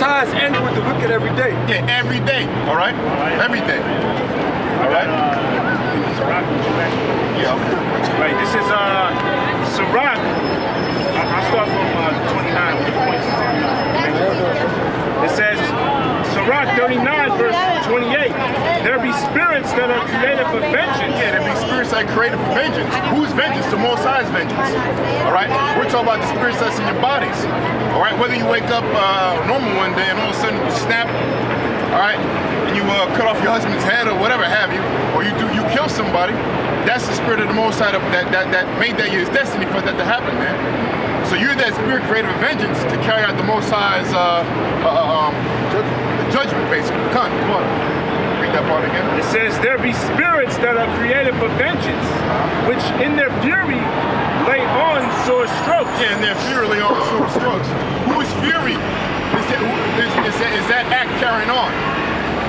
High is angry with the wicked every day. Yeah, every day. All right? Every day. All right? Yeah. Right, this is Sirach. I'll start from 29 with the points. It says, Sirach 39 verse 28. There be spirits that are created for vengeance. Yeah, there be spirits that are created for vengeance. Whose vengeance? The Most High's vengeance. All right? We're talking about the spirits that's in your bodies. All right? Whether you wake up normal one day and all of a sudden you snap, all right, and you cut off your husband's head or whatever have you, or you kill somebody, that's the spirit of the Most High that made that your destiny for that to happen, man. So you're that spirit created for vengeance to carry out the Most High's judgment, basically. Come on. Read that part again. It says, there be spirits that are created for vengeance, which in their fury lay on sore strokes. Yeah, and their fury lay on sore strokes. Whose fury is that act carrying on?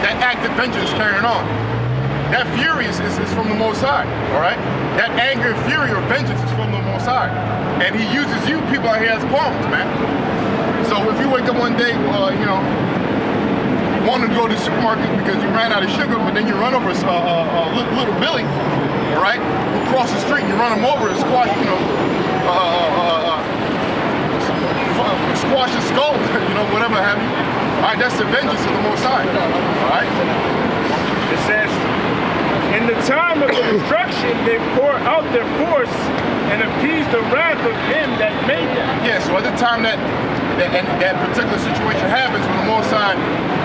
That act of vengeance carrying on. That fury is from the Most High, all right? That anger, fury, or vengeance is from the Most High. And he uses you people out here as pawns, man. So if you wake up one day, you know, wanting to go to the supermarket because you ran out of sugar, but then you run over little Billy, all right? You cross the street, you run him over and squash, you know, squash his skull, you know, whatever have you. All right, that's the vengeance of the Most High, all right? It says, in the time of the destruction, they pour out their force and appease the wrath of him that made them. Yeah, so at the time that particular situation happens, when the Most High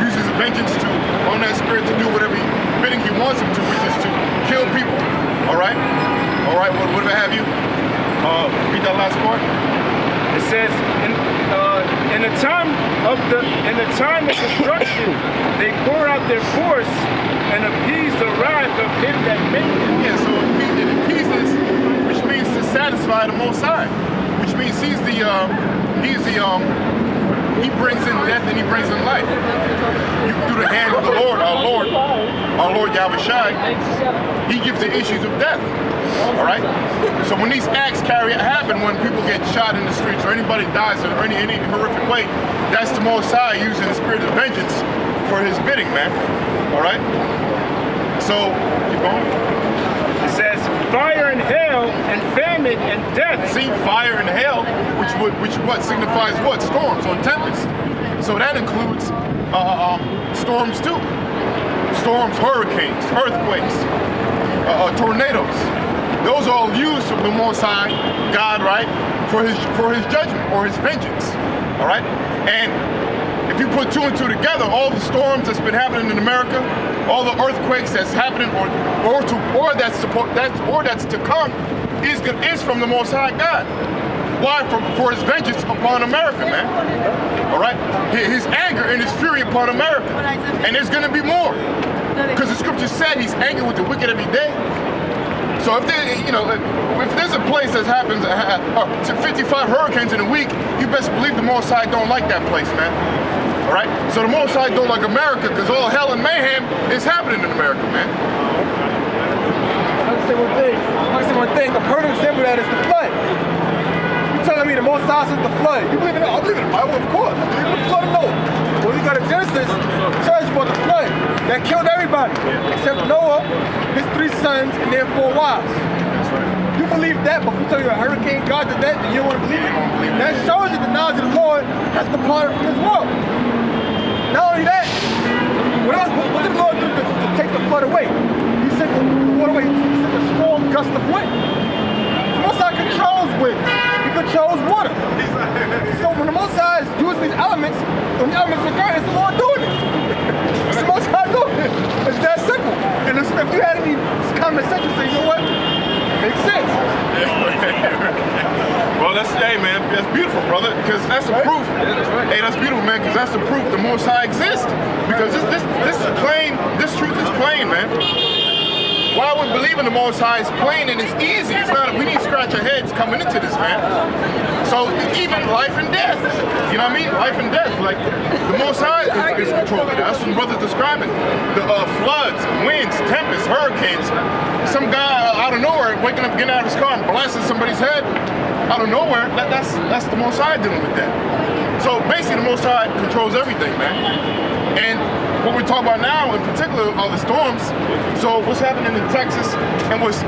uses vengeance on that spirit to do whatever bidding he wants him to, which is to kill people. All right, whatever have you. Read that last part. It says, in the time of destruction, they pour out their force and appease the wrath of him that made them. Yeah, so it appeases, which means to satisfy the Most High, which means he brings in death and he brings in life. You through the hand of the Lord, our Lord Yahweh Shai, he gives the issues of death. All right. So when these acts happen, when people get shot in the streets or anybody dies in any horrific way, that's the Most High using the spirit of vengeance for his bidding, man. All right. So keep going. It says, fire and hail and famine and death. See, fire and hail, which signifies what? Storms or tempest. So that includes storms too. Storms, hurricanes, earthquakes, tornadoes. Those are all used from the Most High, God, right, for his judgment or his vengeance. All right, and if you put two and two together, all the storms that's been happening in America, all the earthquakes that's happening, or that's to come, is from the Most High God. Why? For his vengeance upon America, man. All right, his anger and his fury upon America, and there's going to be more, because the scripture said he's angry with the wicked every day. So if there's a place that happens 55 hurricanes in a week, you best believe the Most High don't like that place, man. All right. So the Most High don't like America because all hell and mayhem is happening in America, man. I'll say one thing. A perfect example of that is the flood. You telling me the Most High sent the flood? You believe in it? I believe in the Bible, of course. I believe in the flood of Noah. Well, you got a Genesis, tells you about the flood that killed everybody except Noah, his 3 sons, and their 4 wives. You believe that, but if we tell you a hurricane, God did that, then you don't want to believe it? That shows you the knowledge of the Lord has departed from this world. Not only that, what did the Lord do to take the flood away? He sent the water away. He sent a strong gust of wind. The Most High controls wind. He controls water. So when the Most High is using these elements, when the elements are there, it's the Lord doing it. It's the Most High doing it. It's that simple. And if you had any common sense, you say, you know what? It makes sense. Well, hey man, that's beautiful, brother, because that's the proof. Hey, that's beautiful, man, because that's the proof the Most High exists. Because this truth is plain, man. Why would believe in the Most High is plain and it's easy. It's not. We need to scratch our heads coming into this, man. So even life and death, you know what I mean? Life and death, like the Most High is controlling that. That's what brother's describing. The floods, winds, tempests, hurricanes. Some guy out of nowhere waking up, getting out of his car and blasting somebody's head out of nowhere. That's the Most High dealing with that. So basically, the Most High controls everything, man. And what we're talking about now, in particular, are the storms. So what's happening in Texas, and what's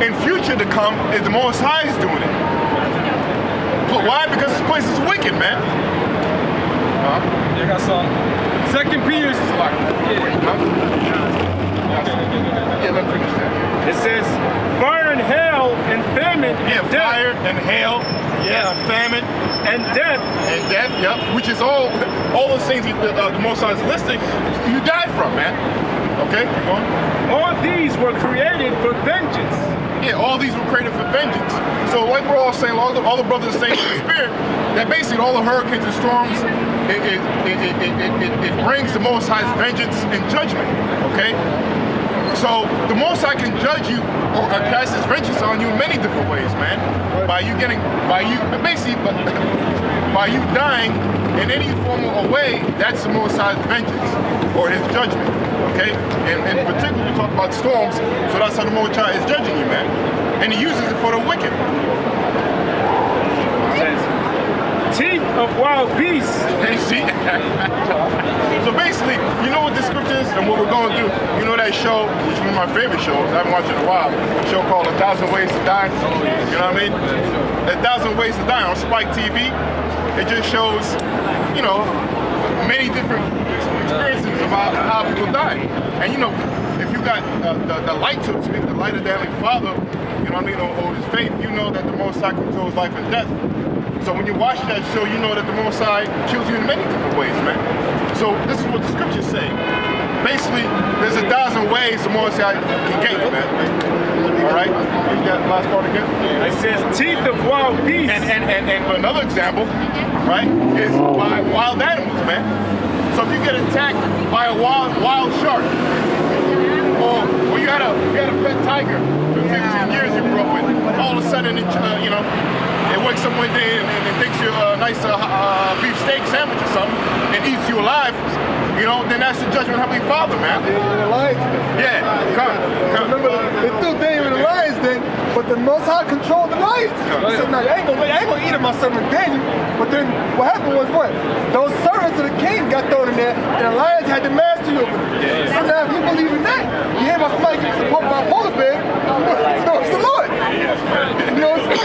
in future to come, is the Most High is doing it. But why? Because this place is wicked, man. You got some. Second Peter's. Yeah, let me finish that. It says, fire and hail and famine Yeah, and death. fire and hail, famine And death. and death, yep, which is all those things the Most High is listing, you died from, man. Okay, keep going. All these were created for vengeance. Yeah, all these were created for vengeance. So like we're all saying, all the brothers are saying in the spirit, that basically all the hurricanes and storms, it brings the Most High's vengeance and judgment, okay? So the Most High can judge you or cast his vengeance on you in many different ways, man. By you dying in any form or way, that's the Most High's vengeance or his judgment, okay? And in particular, we talk about storms, so that's how the Most High is judging you, man. And he uses it for the wicked. It says, teeth of wild beasts. You see? So basically, you know what the scripture is and what we're going to do. You know that show, which is one of my favorite shows, I haven't watched it in a while, a show called 1,000 Ways to Die. You know what I mean? 1,000 Ways to Die on Spike TV. It just shows, you know, many different experiences about how people die. And you know, if you got the light, so to speak, the light of the Heavenly Father, you know what I mean, or his faith, you know that the Most High controls life and death. So when you watch that show, you know that the Most High kills you in many different ways, man. So this is what the scriptures say. Basically, there's 1,000 ways the Most High can get you, man. All right? You got the last part again? It says teeth of wild beasts. And another example, right, is by wild animals, man. So if you get attacked by a wild shark, or you had a pet tiger for 15 years you grew up with, all of a sudden, it, you know, it wakes up one day and it thinks you're a nice beef steak sandwich or something and eats you alive, you know, then that's the judgment of Heavenly Father, man. The lions. Yeah, come. Remember, they threw Daniel in the lions den, but the Most High controlled the lions. He said, "Now I ain't gonna eat my servant Daniel." But then what happened was what? Those servants of the king got thrown in there, and the lions had the mastery over them. So now, if you believe in that, you hear about somebody getting poked by a polar bear, you know it's the Lord. You know it's the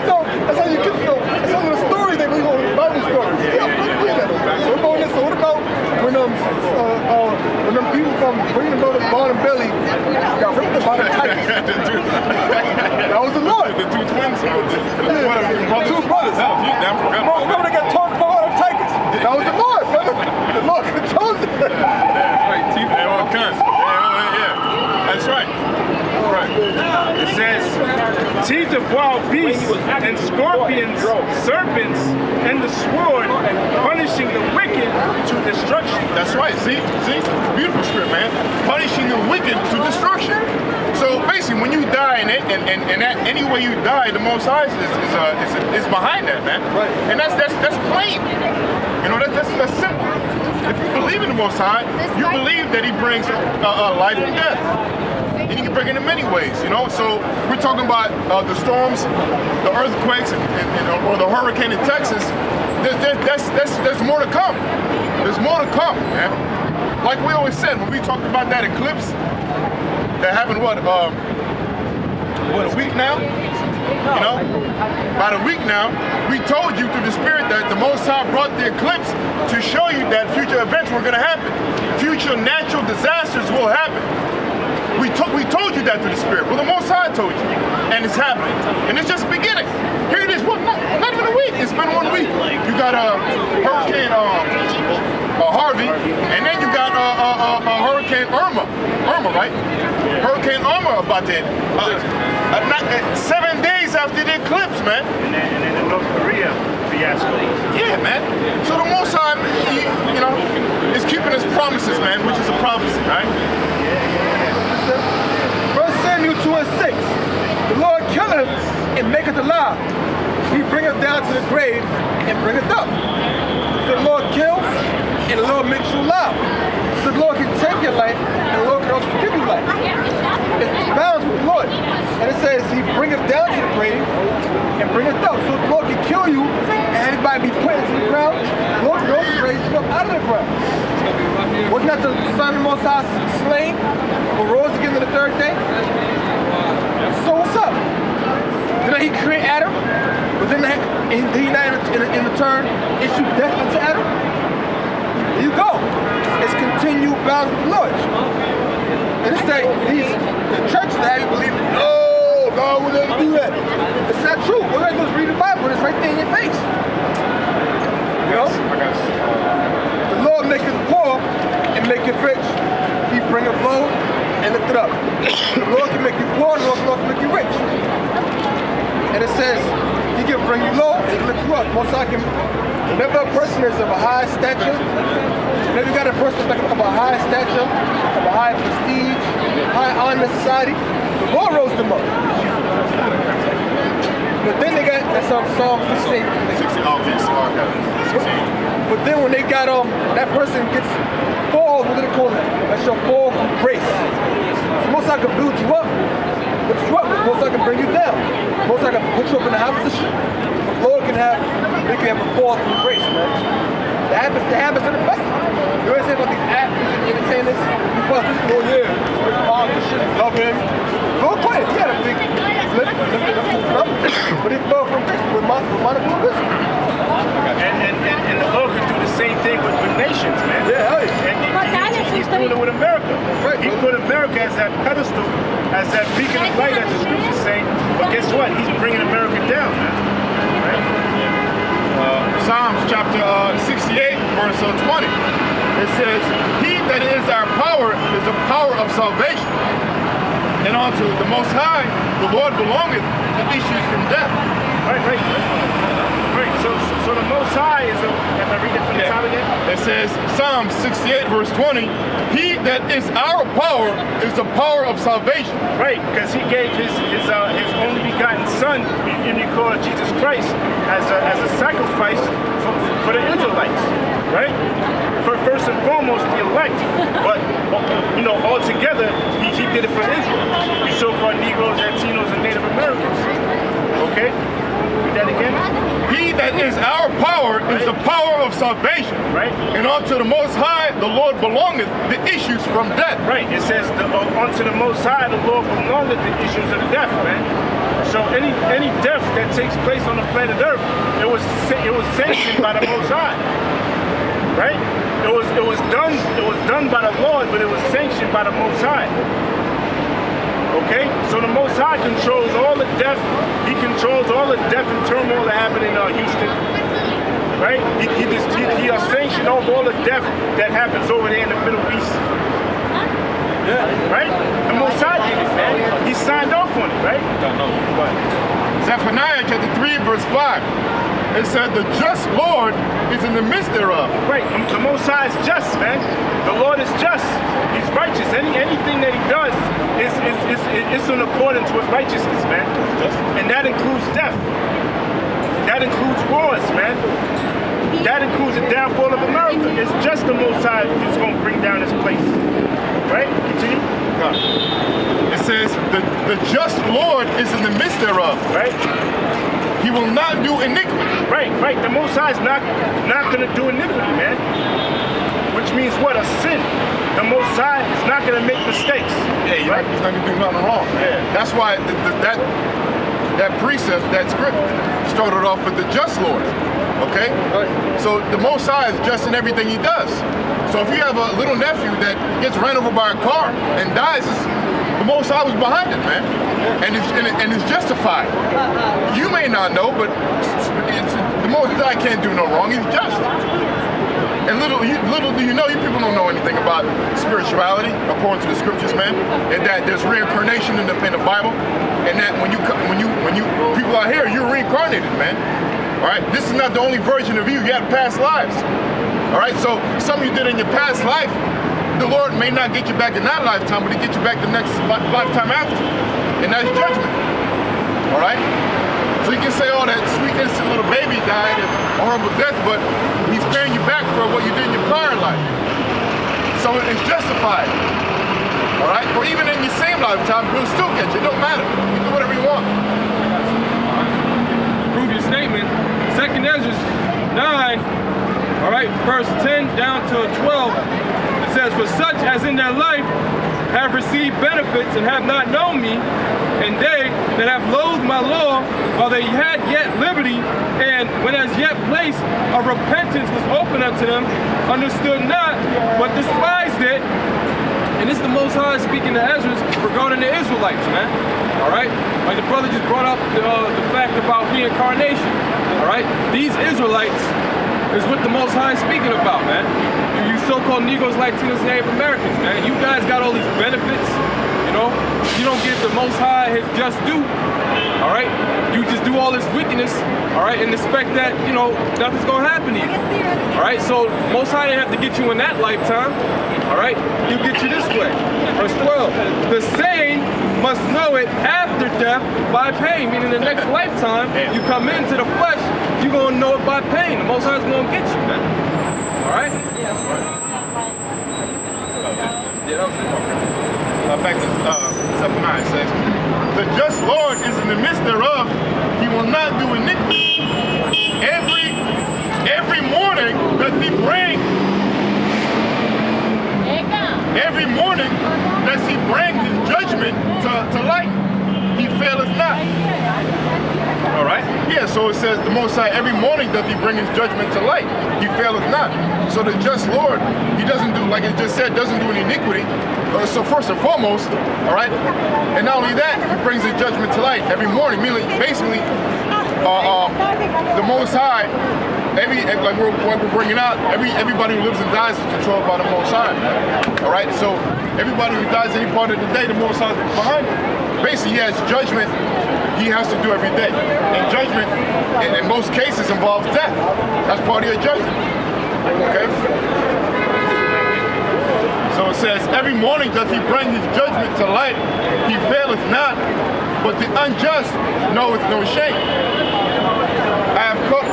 Lord. That's how you get to know. That's some of the stories they believe on Bible stories. Yeah, of course we believe that. So we're going this. So what about when them people from bringing the bottom belly got ripped up by the tigers? That was the Lord. The two twins. Two brothers. Damn, forgot. Remember they got torn by the tigers? That was the Lord, brother. The Lord controlled it. Right, teeth and all kinds. Yeah. That's right. Right. It says, teeth of wild beasts and scorpions, serpents, and the sword, punishing the wicked to destruction. That's right. See, beautiful script, man. Punishing the wicked to destruction. So basically, when you die in it, and that any way you die, the Most High is behind that, man. Right. And that's plain. You know, that's simple. If you believe in the Most High, you believe that He brings life and death. And He can bring it in many ways, you know. So we're talking about the storms, the earthquakes, or the hurricane in Texas. There's more to come. There's more to come, man. Like we always said when we talked about that eclipse that happened, what a week now? You know, about a week now, we told you through the Spirit that the Most High brought the eclipse to show you that future events were going to happen. Future natural disasters will happen. We told you that through the Spirit. Well, the Most High told you, and it's happening. And it's just beginning. Here it is. What? Not even a week. It's been 1 week. You got Hurricane Harvey, and then you got Hurricane Irma, right? Hurricane Irma about that. 7 days after the eclipse, man. And then the North Korea fiasco. Yeah, man. So the Most High, you know, is keeping His promises, man, which is a prophecy, right? 1 Samuel 2:6. The Lord killeth and maketh alive. He bringeth down to the grave and bringeth up. The Lord kills and the Lord makes you alive. So the Lord can take your life and the Lord can also give you life. It's balanced with the Lord. And it says He bringeth down to the grave and bringeth up. So the Lord can kill you and everybody be put into the breath. Wasn't that the Son of the Most High slain, but rose again on the third day? So what's up? Didn't he create Adam? But then he not in return issue death unto Adam? There you go. It's continued bound with knowledge. And it's like the churches that have you believe, no, God would never do that. It's not true. All you gotta do is read the Bible, it's right there in your face. You know? The Lord maketh poor and maketh rich. He bringeth low and lift it up. The Lord can make you poor, the Lord can also make you rich. And it says, he can bring you low and lift you up. Most I can, whenever a person is of a high stature, whenever you got a person of a high stature, of a high prestige, high honor in society, the Lord rose them up. But then they got, that's on Psalm 16. But then when they got, that person gets falls, what do they call that? That's your fall from grace. So most I can build you up, lift you up, most I can bring you down. Most I can put you up in a high position. The Lord can have a fall from grace, man. The habits are the best. You always say about these athletes and entertainers, politicians, oh yeah, politicians love him. Go play. He had a big lifted up, but he fell from grace with Monica Lewinsky. And the Lord can do the same thing with nations, man. Yeah, hell yeah. And he's doing it with America. Right, he put America as that pedestal, as that beacon of light, as the scriptures say. But guess what? He's bringing America down, man. Right? Psalms chapter 68, verse 20. It says, he that is our power is the power of salvation. And unto the Most High, the Lord belongeth the issues from death. Right. So the Most High is, if I read it from the top again? It says, Psalm 68, verse 20, he that is our power is the power of salvation. Right, because he gave his only begotten Son, and you call it Jesus Christ, as a sacrifice for the Israelites, right? First and foremost, the elect, but altogether, he did it for Israel. You so-called Negroes, Latinos, and Native Americans. Okay? Read that again. He that is our power is the power of salvation. Right. And unto the Most High, the Lord belongeth the issues from death. Right. It says, unto the Most High, the Lord belongeth the issues of death, man. So any death that takes place on the planet Earth, it was sanctioned by the Most High. Right? It was done by the Lord, but it was sanctioned by the Most High. Okay? So the Most High controls all the death. He controls all the death and turmoil that happened in Houston. Right? He sanctioned over all the death that happens over there in the Middle East. Yeah. Right? The Most High did it, man. He signed off on it, right? Zephaniah chapter 3, verse 5. It said, the just Lord is in the midst thereof. Right. The Most High is just, man. The Lord is just. He's righteous. Anything that he does is in accordance with righteousness, man. And that includes death. That includes wars, man. That includes the downfall of America. It's just the Most High who's going to bring down this place. Right? Continue. It says, the just Lord is in the midst thereof. Right? He will not do iniquity. Right. The Most High is not going to do iniquity, man. Which means what? A sin. The Most High is not going to make mistakes. Yeah, right? He's not going to do nothing wrong. Yeah. That's why that precept, that script, started off with the just Lord. Okay? Right. So the Most High is just in everything he does. So if you have a little nephew that gets ran over by a car and dies, the Most High was behind it, man. And it's justified. You may not know, but the Most High can't do no wrong. He's just. And little do you know, you people don't know anything about spirituality according to the scriptures, man. And that there's reincarnation in the Bible, and that when you people out here, you're reincarnated, man. All right, this is not the only version of you. You had past lives. All right, so something you did in your past life, the Lord may not get you back in that lifetime, but He get you back the next lifetime after, and that's judgment. All right. So you can say, oh, that sweet innocent little baby died a horrible death, but He's paying you back for what you did in your prior life. So it's justified. All right? Or even in your same lifetime, He'll still get you. It don't matter. You do whatever you want. Prove your statement. 2 Ezra 9, All right, verse 10 down to 12. It says, for such as in their life have received benefits and have not known me, and they that have loathed my law while they had yet liberty, and when as yet place of repentance was open unto them, understood not, but despised it. And this is the Most High speaking to Ezra regarding the Israelites, man. All right? Like the brother just brought up the fact about reincarnation. All right? These Israelites is what the Most High is speaking about, man. You so-called Negroes, Latinos, Native Americans, man. You guys got all these benefits, you know? You don't give the Most High his just due, all right? You just do all this wickedness, all right, and expect that, you know, nothing's gonna happen to you, all right? So Most High didn't have to get you in that lifetime, all right? He'll get you this way. Verse 12, the same must know it after death by pain, meaning the next lifetime, you come into the flesh, you're gonna know it by pain. The Most High is gonna get you, man. All right? Yeah, that was it. Back to chapter 9 says, the just Lord is in the midst thereof, he will not do iniquity. Every morning does he bring, his judgment to light. He faileth not. All right? Yeah, so it says the Most High, every morning doth he bring his judgment to light. He faileth not. So the just Lord, he doesn't do, like it just said, doesn't do any iniquity. So first and foremost, all right? And not only that, he brings his judgment to light every morning. Meaning, basically, the Most High, like we're bringing out, everybody who lives and dies is controlled by the Most High. All right? So everybody who dies any part of the day, the Most High is behind him. Basically, he has judgment he has to do every day. And judgment, in most cases, involves death. That's part of your judgment. Okay? So it says, every morning doth he bring his judgment to light. He faileth not, but the unjust knoweth no shame. I have caught,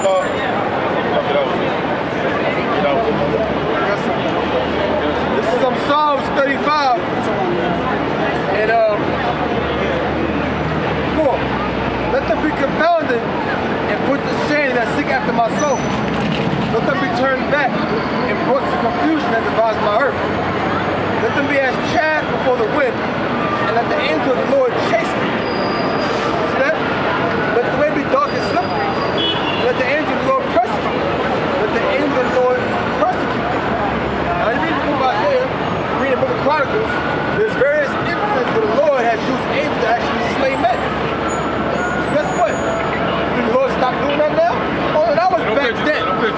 This is from Psalms 35. And 4. Let them be confounded and put to shame that seek after my soul. Let them be turned back and brought to confusion that devise my earth. Let them be as chaff before the wind, and let the angel of the Lord chase them. See that? Let the way be dark and slippery. Let the angel of the Lord persecute. Let the angel of the Lord persecute. Now you read the book of Isaiah, read the book of Chronicles, there's various instances where the Lord has used angels to actually slay men. So guess what? Did the Lord stop doing that now? Oh, that was back then. The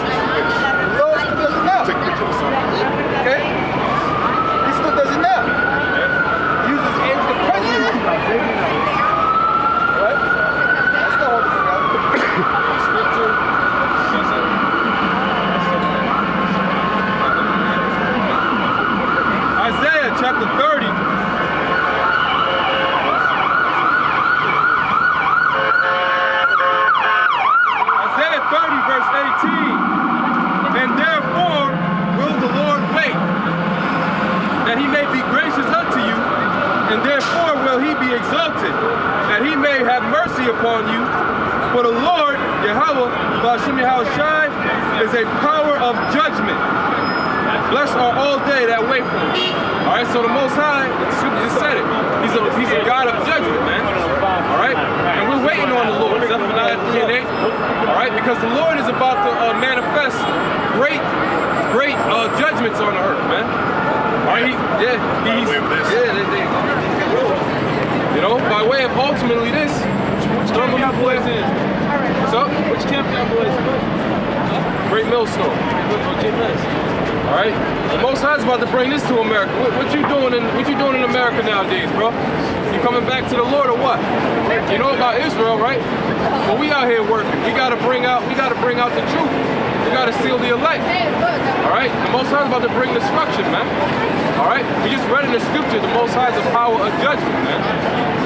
Lord still does it now. Okay? He still does it now. He uses angels to persecute. Right? That's not what this is. Scripture. Isaiah chapter 30. Isaiah 30 verse 18. And therefore will the Lord wait, that he may be gracious unto you, and therefore will he be exalted, that he may have mercy upon you. For the Lord, Yahweh, Ba'ashem Yahushai, is a power of judgment. Blessed are all they that wait for him. All right, so the Most High, the scripture just said it. He's a God of judgment, man. All right, and we're waiting on the Lord. Zephaniah 3 and 8. All right, because the Lord is about to manifest great judgments on the earth, man. All right, you know, by way of ultimately this. Which camp y'all boys in? What's up? Which camp y'all boys in? Great Millstone. All right, the Most High is about to bring this to America. What you doing in America nowadays, bro? You coming back to the Lord or what? You know about Israel, right? But we out here working. We gotta bring out the truth. We gotta seal the elect. All right, the Most High is about to bring destruction, man. All right, we just read in the scripture, the Most High is a power of judgment, man.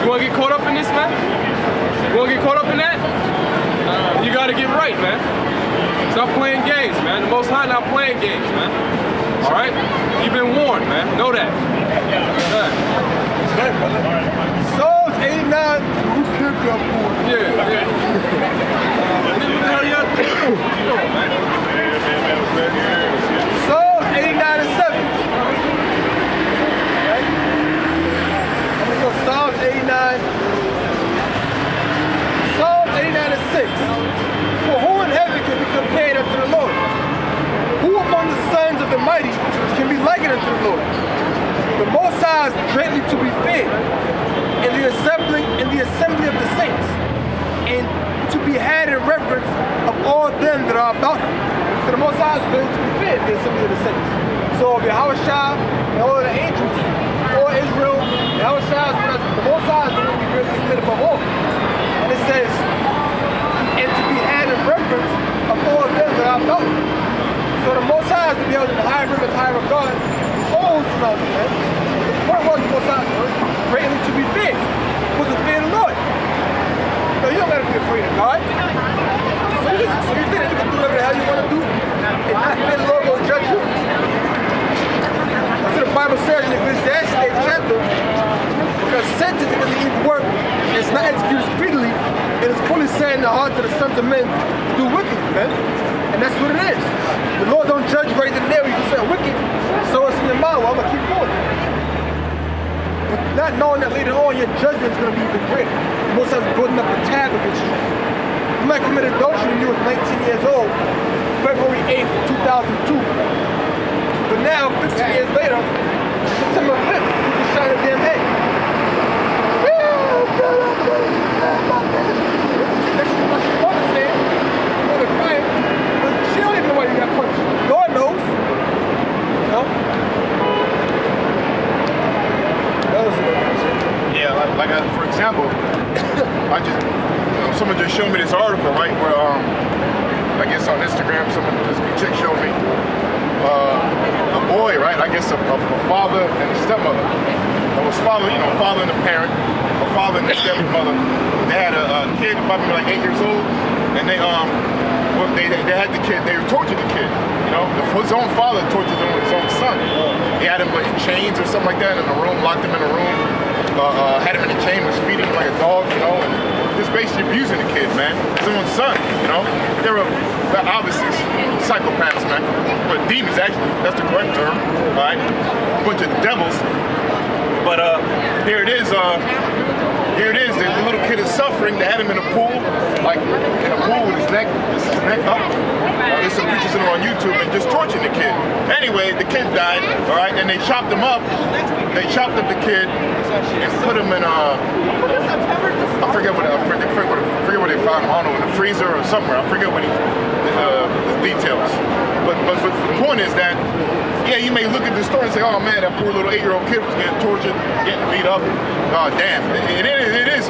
You wanna get caught up in this, man? You wanna get caught up in that? You gotta get right, man. Stop playing games, man. The Most High not playing games, man. All right? You've been warned, man. Know that. Souls 89. Who killed that boy? Yeah. Hurry up. Psalms 89 and 7. Okay? I'm gonna go Psalms 89. Psalms 89 and 6. For who in heaven can be compared unto the Lord? Who among the sons of the mighty can be likened unto the Lord? The Most High is greatly to be feared in the assembly of the saints, and to be had in reverence of all them that are about him. So the Most High is greatly to be feared in the assembly of the saints. So if Yahushua and all of the angels, all Israel, Yahushua is with us, the Most High is going to be greatly feared above all. And it says, and to be had in reverence of all them that are about him. So the Most High is to be held in the high reverence, high regard, all throughout the land. The point was the Most High is greatly to be feared. Was to fear the Lord. No, you don't gotta be afraid of God. So you think that you can do whatever the hell you want to do and not fear the Lord will judge you? That's what the Bible says in Ecclesiastes 8th chapter. Because sentence because of evil work is not executed speedily, it is fully set in the hearts of the sons of men to do wickedly, man. And that's what it is. The Lord don't judge right then and there. You can say wicked, so it's in your mind. Well, I'm gonna keep going. But not knowing that later on your judgment is going to be even greater. Most of us building up a tab against you. You might commit adultery when you were 19 years old, February 8th, 2002. But now, 15 years later, September 5th, you can shine a damn egg. She don't even know why you got punched. Lord knows. You know? Yeah, like for example, I just, someone just showed me this article, right, where, I guess on Instagram, this chick showed me a boy, right, I guess a father and a stepmother. It was father and a parent, a father and a stepmother. They had a kid, probably like 8 years old, and they had the kid, they tortured the kid, you know. His own father tortured him with his own son. He had him in chains or something like that in a room, locked him in a room, had him in a chain, was feeding him like a dog, you know, and just basically abusing the kid, man. His own son, you know. They're obviously psychopaths, man. But demons, actually, that's the correct term, all right? A bunch of devils. But here it is, the little kid is suffering. They had him in a pool, like in a pool with his neck up. There's some pictures of him on YouTube and just torturing the kid. Anyway, the kid died, all right, and they chopped him up. They chopped up the kid and put him in I forget what they found him, I don't know, in the freezer or somewhere. I forget what the details. But the point is that, yeah, you may look at the story and say, oh man, that poor little 8-year-old kid was getting tortured, getting beat up. Oh damn, it is